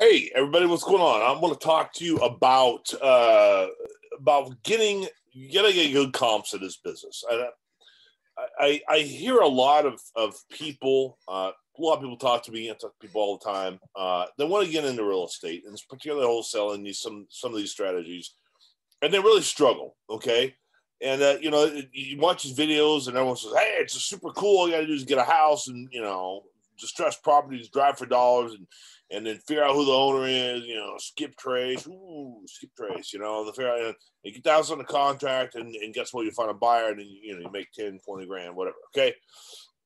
Hey, everybody, what's going on? I'm going to talk to you about getting good comps in this business. I hear a lot of people. A lot of people talk to me. I talk to people all the time. They want to get into real estate, and particularly wholesaling. Some of these strategies, and they really struggle. Okay. And, you watch these videos and everyone says, hey, it's super cool. All you got to do is get a house and, distressed properties, drive for dollars and then figure out who the owner is, skip trace. Ooh, skip trace, the figure out, you get the house on the contract and guess what? You find a buyer and then, you make 10, 20 grand, whatever. Okay.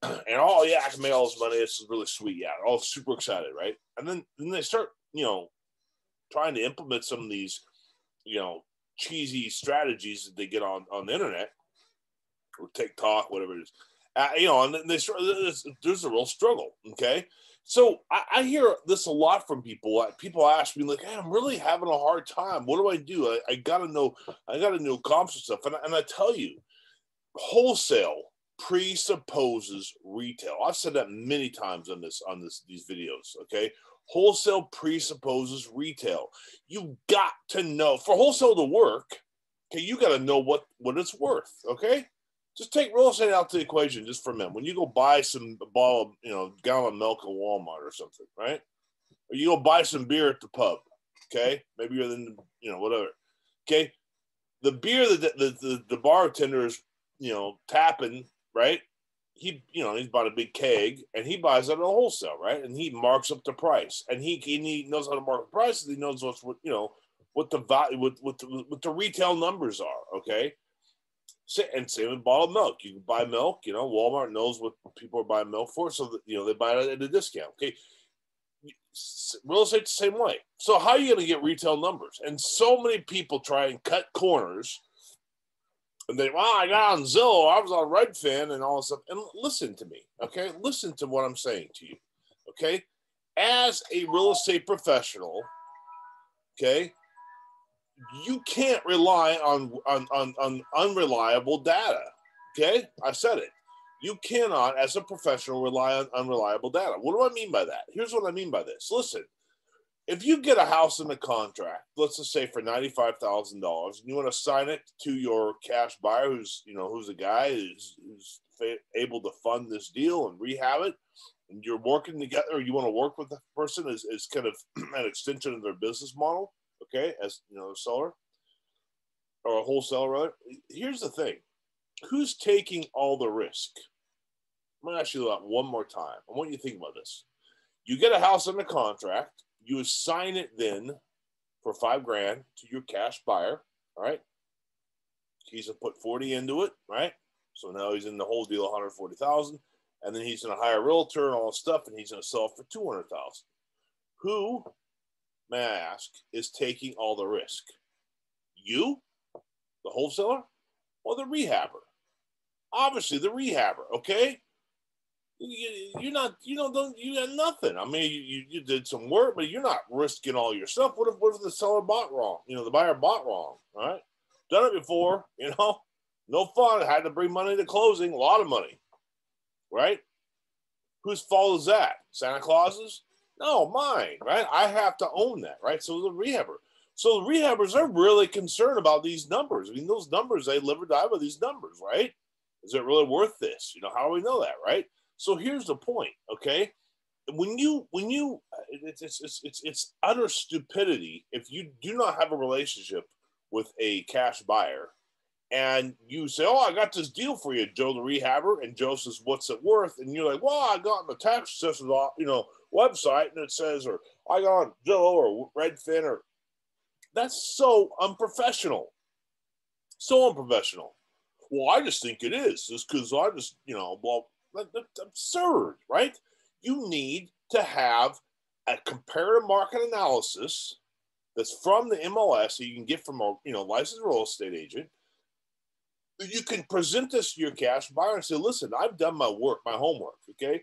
And I can make all this money. This is really sweet. Yeah. All super excited. Right. And then they start, trying to implement some of these, cheesy strategies that they get on the internet or TikTok, whatever it is, and there's a real struggle. Okay. So I hear this a lot from people. People ask me like, hey, I'm really having a hard time. What do I do? I gotta know comps and stuff. And I tell you, wholesale presupposes retail. I've said that many times on these videos. Okay. Wholesale presupposes retail. You got to know for wholesale to work. Okay, you got to know what it's worth. Okay, just take real estate out to the equation just for a minute. When you go buy gallon of milk at Walmart or something, right? Or you go buy some beer at the pub. Okay, maybe you're in whatever. Okay, the beer that the bartender is tapping, right? He's bought a big keg and he buys it at a wholesale, right? And he marks up the price, and he knows how to mark the prices. He knows what the value, what the retail numbers are. Okay. And same with bottled milk. You can buy milk, Walmart knows what people are buying milk for. So that, they buy it at a discount. Okay. Real estate the same way. So how are you going to get retail numbers? And so many people try and cut corners. And they, I got on Zillow, I was on Redfin and all this stuff. And listen to me, okay? Listen to what I'm saying to you, okay? As a real estate professional, okay, you can't rely on unreliable data, okay? I said it. You cannot, as a professional, rely on unreliable data. What do I mean by that? Here's what I mean by this. Listen. If you get a house in the contract, let's just say for $95,000, and you want to sign it to your cash buyer, who's a guy who's able to fund this deal and rehab it, and you're working together, or you want to work with the person as kind of an extension of their business model, okay, as a seller or a wholesaler, rather. Here's the thing: who's taking all the risk? I'm gonna ask you that one more time. I want you to think about this. You get a house in the contract. You assign it then for $5,000 to your cash buyer. All right. He's gonna put 40 into it, right? So now he's in the whole deal, 140,000, and then he's gonna hire a realtor and all that stuff, and he's gonna sell it for 200,000. Who, may I ask, is taking all the risk? You, the wholesaler, or the rehabber? Obviously, the rehabber. Okay. You're not, you got nothing. I mean, you did some work, but you're not risking all your stuff. What if the seller bought wrong? The buyer bought wrong, right? Done it before, no fun. Had to bring money to closing, a lot of money, right? Whose fault is that? Santa Claus's? No, mine, right? I have to own that, right? So the rehabber. So the rehabbers are really concerned about these numbers. I mean, those numbers, they live or die by these numbers, right? Is it really worth this? How do we know that, right? So here's the point, okay? It's utter stupidity if you do not have a relationship with a cash buyer, and you say, "Oh, I got this deal for you, Joe the rehabber," and Joe says, "What's it worth?" And you're like, "Well, I got on the tax assessor's website, and it says, or I got on Zillow or Redfin, or." That's so unprofessional. So unprofessional. Well, I just think it is, just because I just that's absurd, right? You need to have a comparative market analysis that's from the MLS that you can get from a licensed real estate agent. You can present this to your cash buyer and say, "Listen, I've done my work, my homework. Okay,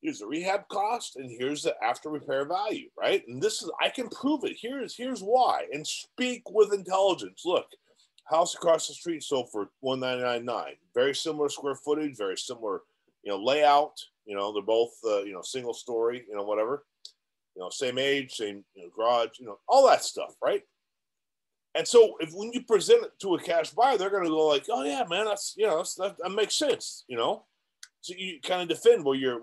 here's the rehab cost, and here's the after repair value, right? And I can prove it. Here's why." And speak with intelligence. Look. House across the street sold for $199.9. Very similar square footage, very similar, layout. They're both, single story, whatever. same age, same garage, all that stuff, right? And so when you present it to a cash buyer, they're going to go like, oh yeah, man, that makes sense, So you kind of defend where your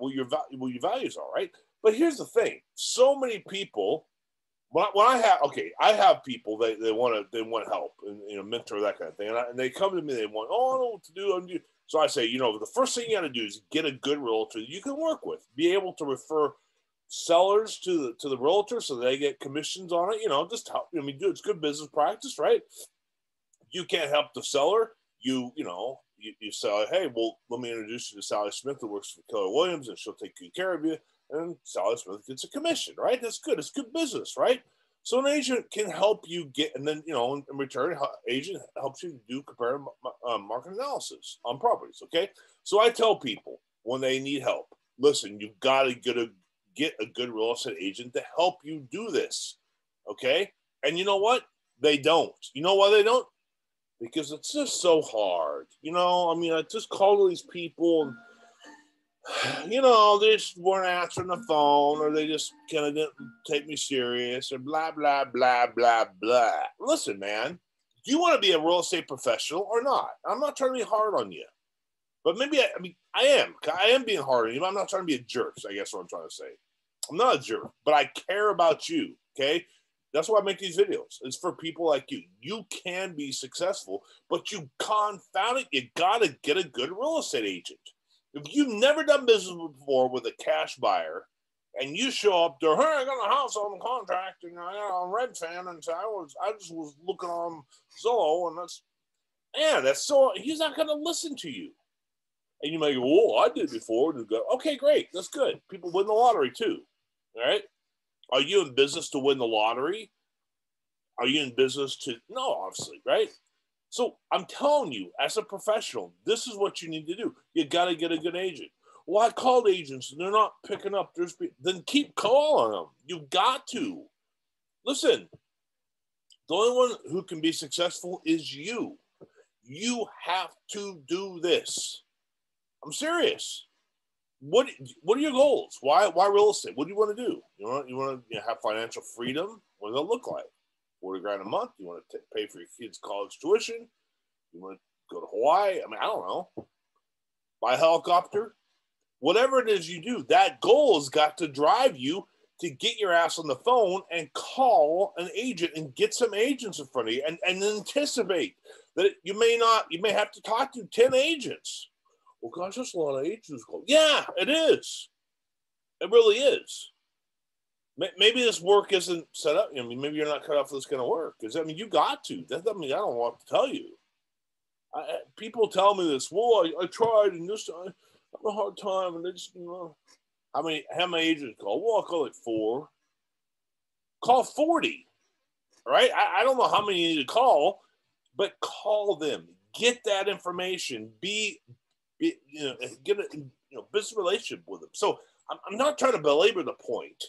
values are, right? But here's the thing: so many people, I have people they want help and mentor, that kind of thing, and they come to me, they want, I don't know what to do. So I say, the first thing you got to do is get a good realtor that you can work with, be able to refer sellers to the realtor so they get commissions on it. Just help. It's good business practice, right? You can't help the seller. You say, hey, well, let me introduce you to Sally Smith, who works for Keller Williams, and she'll take good care of you. And Sally Smith gets a commission, right? That's good. It's good business, right? So an agent can help you get, and then, in return, agent helps you do comparative market analysis on properties, okay? So I tell people when they need help, listen, you've got to get a good real estate agent to help you do this, okay? And you know what? They don't. You know why they don't? Because it's just so hard. I just call these people and, they just weren't answering the phone, or they just kind of didn't take me serious, or blah, blah, blah, blah, blah. Listen, man, do you want to be a real estate professional or not? I'm not trying to be hard on you. But maybe, I am being hard on you, but I'm not trying to be a jerk, I guess what I'm trying to say. I'm not a jerk, but I care about you, okay? That's why I make these videos. It's for people like you. You can be successful, but you confound it, you got to get a good real estate agent. If you've never done business before with a cash buyer, and you show up there, hey, I got a house on contract, and I got on Redfin, and so I just was looking on Zillow, and that's so, he's not going to listen to you. And you might go, oh, I did before. And go, okay, great. That's good. People win the lottery too. All right. Are you in business to win the lottery? Are you in business to, no, obviously, right? So I'm telling you, as a professional, this is what you need to do. You got to get a good agent. Well, I called agents and they're not picking up. Then keep calling them. You've got to. Listen, the only one who can be successful is you. You have to do this. I'm serious. What are your goals? Why real estate? What do you want to do? You want to have financial freedom? What does that look like? $40,000 a month? You want to pay for your kids' college tuition? You want to go to Hawaii? I don't know. Buy a helicopter? Whatever it is you do, that goal has got to drive you to get your ass on the phone and call an agent and get some agents in front of you and anticipate that you may have to talk to 10 agents. Well, gosh, that's a lot of agents. Yeah, it is. It really is. Maybe this work isn't set up. Maybe you're not cut out for this kind of work. Because you got to. That doesn't mean I don't want to tell you. People tell me this. Well, I tried, and this time I have a hard time, and they just how many agents call? Well, I'll call it 4. Call 40. Right? I don't know how many you need to call, but call them. Get that information. Get a business relationship with them. So I'm not trying to belabor the point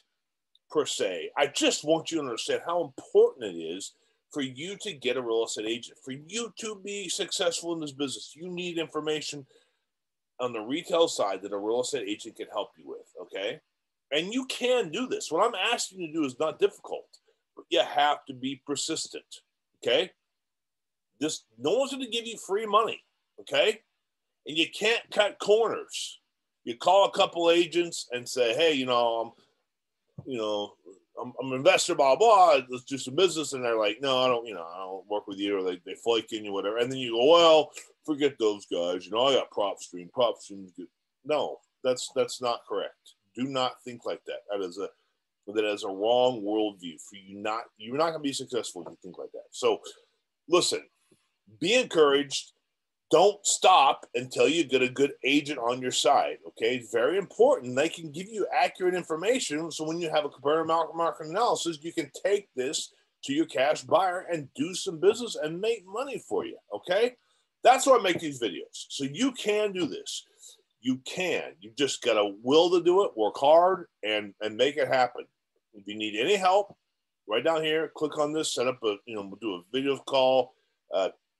per se. I just want you to understand how important it is for you to get a real estate agent. For you to be successful in this business, you need information on the retail side that a real estate agent can help you with, okay? And you can do this. What I'm asking you to do is not difficult, but you have to be persistent, okay? No one's going to give you free money, okay? And you can't cut corners. You call a couple agents and say, hey, I'm an investor, blah, blah, let's do some business. And they're like, no, I don't work with you, or they flake in you, whatever. And then you go, well, forget those guys. I got PropStream. PropStream's good. No, that's not correct. Do not think like that. That is a wrong worldview. You're not going to be successful if you think like that. So listen, be encouraged. Don't stop until you get a good agent on your side, okay? It's very important. They can give you accurate information, so when you have a comparative market analysis, you can take this to your cash buyer and do some business and make money for you, okay? That's why I make these videos. So you can do this. You can. You just got a will to do it, work hard, and make it happen. If you need any help, right down here, click on this, set up we'll do a video call,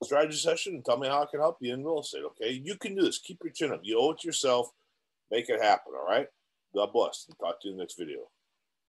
strategy session, and tell me how I can help you in real estate, okay? You can do this. Keep your chin up. You owe it to yourself. Make it happen, all right? God bless. And talk to you in the next video.